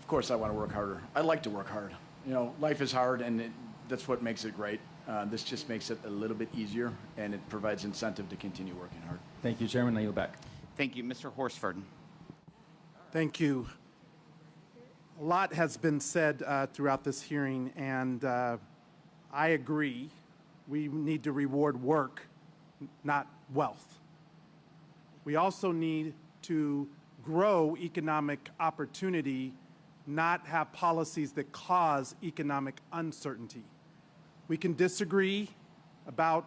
course I want to work harder. I like to work hard. You know, life is hard, and that's what makes it great. This just makes it a little bit easier, and it provides incentive to continue working hard. Thank you, Chairman. I yield back. Thank you. Mr. Horsford. Thank you. A lot has been said throughout this hearing, and I agree. We need to reward work, not wealth. We also need to grow economic opportunity, not have policies that cause economic uncertainty. We can disagree about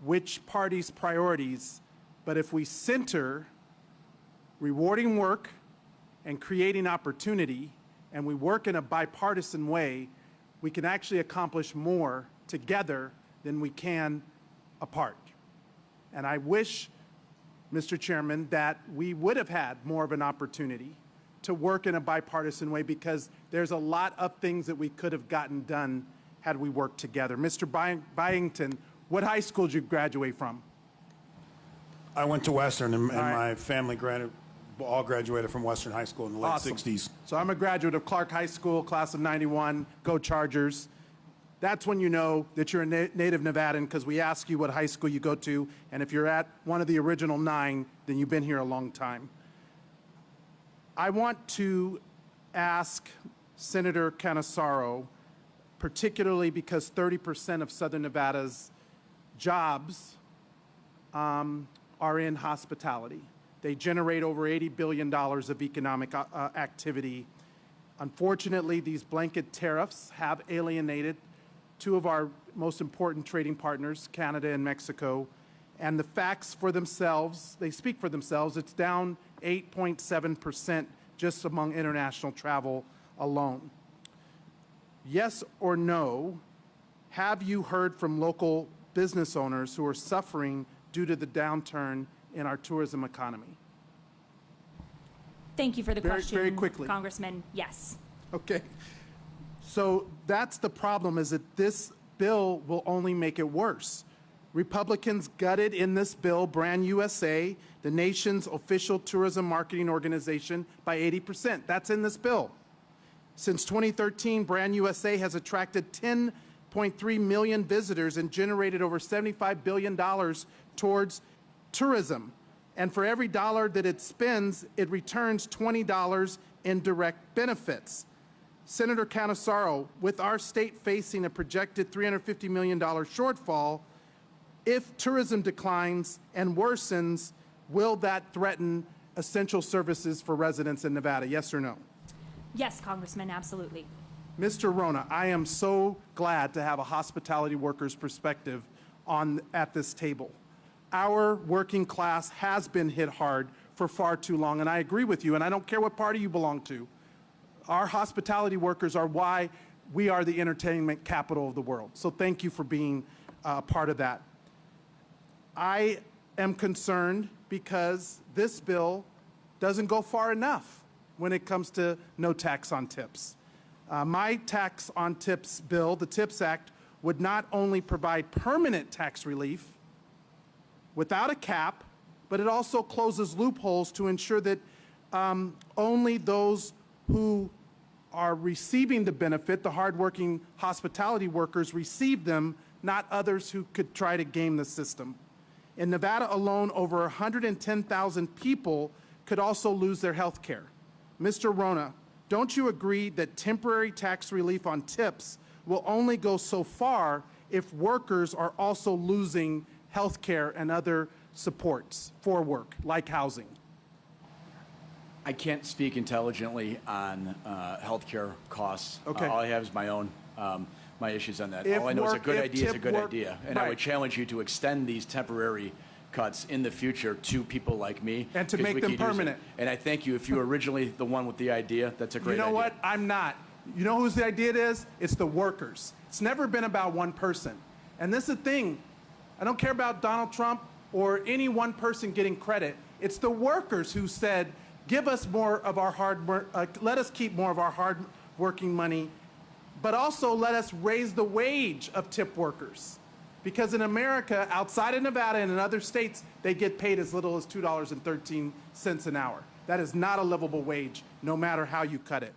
which party's priorities, but if we center rewarding work and creating opportunity, and we work in a bipartisan way, we can actually accomplish more together than we can apart. And I wish, Mr. Chairman, that we would have had more of an opportunity to work in a bipartisan way, because there's a lot of things that we could have gotten done had we worked together. Mr. Byington, what high school did you graduate from? I went to Western, and my family all graduated from Western High School in the late Awesome. 60s. So I'm a graduate of Clark High School, class of '91, go Chargers. That's when you know that you're a native Nevadan, because we ask you what high school you go to, and if you're at one of the original 9, then you've been here a long time. I want to ask Senator Cannizzaro, particularly because 30% of Southern Nevada's jobs are in hospitality. They generate over $80 billion of economic activity. Unfortunately, these blanket tariffs have alienated two of our most important trading partners, Canada and Mexico, and the facts for themselves, they speak for themselves. It's down 8.7% just among international travel alone. Yes or no, have you heard from local business owners who are suffering due to the downturn in our tourism economy? Thank you for the question, very quickly. Congressman. Yes. Okay. So that's the problem, is that this bill will only make it worse. Republicans gutted in this bill Brand USA, the nation's official tourism marketing organization, by 80%. That's in this bill. Since 2013, Brand USA has attracted 10.3 million visitors and generated over $75 billion towards tourism. And for every dollar that it spends, it returns $20 in direct benefits. Senator Cannizzaro, with our state facing a projected $350 million shortfall, if tourism declines and worsens, will that threaten essential services for residents in Nevada? Yes or no? Yes, Congressman, absolutely. Mr. Rona, I am so glad to have a hospitality worker's perspective at this table. Our working class has been hit hard for far too long, and I agree with you, and I don't care what party you belong to. Our hospitality workers are why we are the entertainment capital of the world. So thank you for being part of that. I am concerned because this bill doesn't go far enough when it comes to no tax on tips. My tax on tips bill, the TIPS Act, would not only provide permanent tax relief without a cap, but it also closes loopholes to ensure that only those who are receiving the benefit, the hardworking hospitality workers, receive them, not others who could try to game the system. In Nevada alone, over 110,000 people could also lose their health care. Mr. Rona, don't you agree that temporary tax relief on tips will only go so far if workers are also losing health care and other supports for work, like housing? I can't speak intelligently on healthcare costs. Okay. All I have is my own my issues on that. If All I know is a good if idea is a tip good work- idea, and right. I would challenge you to extend these temporary cuts in the future to people like me, And to 'cause make we them could use it. permanent. And I thank you. If you were originally the one with the idea, that's a great You know idea. what? I'm not. You know whose the idea is? It's the workers. It's never been about one person. And this is the thing. I don't care about Donald Trump or any one person getting credit. It's the workers who said, give us more of our hard work, let us keep more of our hard working money, but also let us raise the wage of tip workers. Because in America, outside of Nevada and in other states, they get paid as little as $2.13 an hour. That is not a livable wage, no matter how you cut it.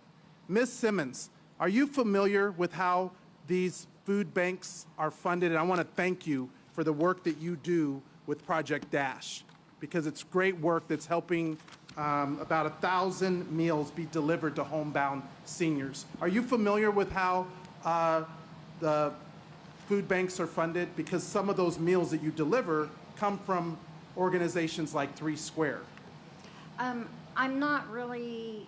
Ms. Simmons, are you familiar with how these food banks are funded? And I want to thank you for the work that you do with Project Dash, because it's great work that's helping about 1,000 meals be delivered to homebound seniors. Are you familiar with how the food banks are funded? Because some of those meals that you deliver come from organizations like 3 Square. I'm not really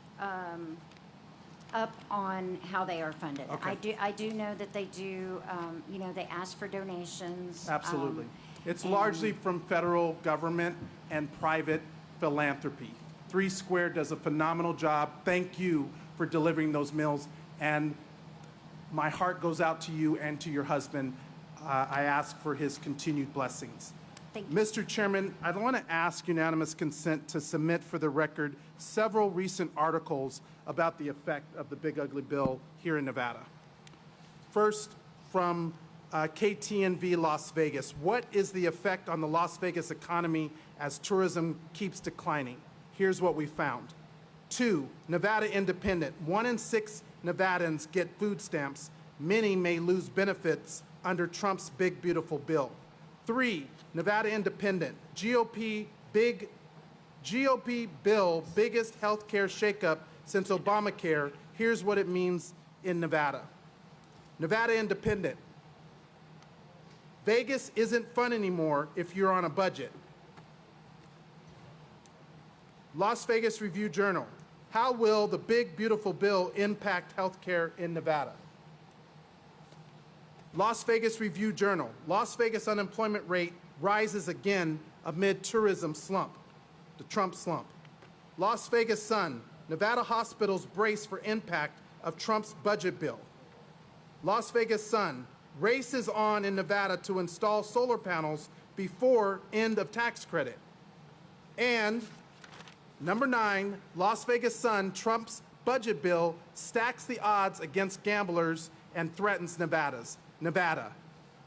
up on how they are funded. Okay. I do know that they do, you know, they ask for donations. Absolutely. It's and- largely from federal government and private philanthropy. 3 Square does a phenomenal job. Thank you for delivering those meals. And my heart goes out to you and to your husband. I ask for his continued blessings. Thank you. Mr. Chairman, I'd want to ask unanimous consent to submit for the record several recent articles about the effect of the Big Ugly Bill here in Nevada. First, from KTNV Las Vegas. What is the effect on the Las Vegas economy as tourism keeps declining? Here's what we found. 2, Nevada Independent. 1 in 6 Nevadans get food stamps. Many may lose benefits under Trump's big, beautiful bill. 3, Nevada Independent. GOP bill, biggest health care shakeup since Obamacare. Here's what it means in Nevada. Nevada Independent. Vegas isn't fun anymore if you're on a budget. Las Vegas Review-Journal. How will the big, beautiful bill impact healthcare in Nevada? Las Vegas Review-Journal. Las Vegas unemployment rate rises again amid tourism slump, the Trump slump. Las Vegas Sun. Nevada hospitals brace for impact of Trump's budget bill. Las Vegas Sun. Race is on in Nevada to install solar panels before end of tax credit. And number 9, Las Vegas Sun, Trump's budget bill stacks the odds against gamblers and threatens Nevada.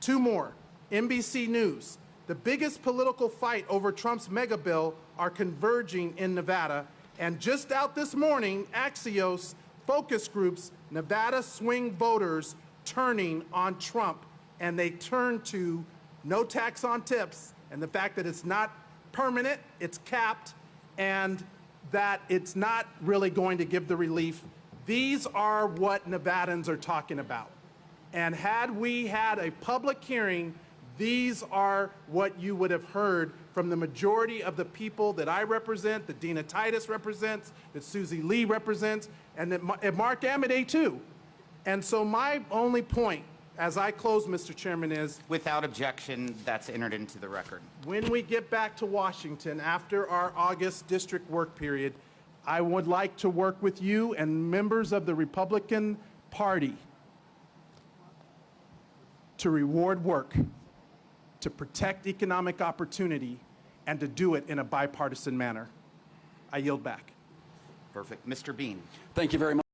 2 more. NBC News. The biggest political fight over Trump's mega bill are converging in Nevada. And just out this morning, Axios focus groups, Nevada swing voters turning on Trump, and they turn to no tax on tips and the fact that it's not permanent, it's capped, and that it's not really going to give the relief. These are what Nevadans are talking about. And had we had a public hearing, these are what you would have heard from the majority of the people that I represent, that Dina Titus represents, that Susie Lee represents, and that Mark Amodei too. And so my only point, as I close, Mr. Chairman, is Without objection, that's entered into the record. when we get back to Washington after our August district work period, I would like to work with you and members of the Republican Party to reward work, to protect economic opportunity, and to do it in a bipartisan manner. I yield back. Perfect. Mr. Bean. Thank you very much.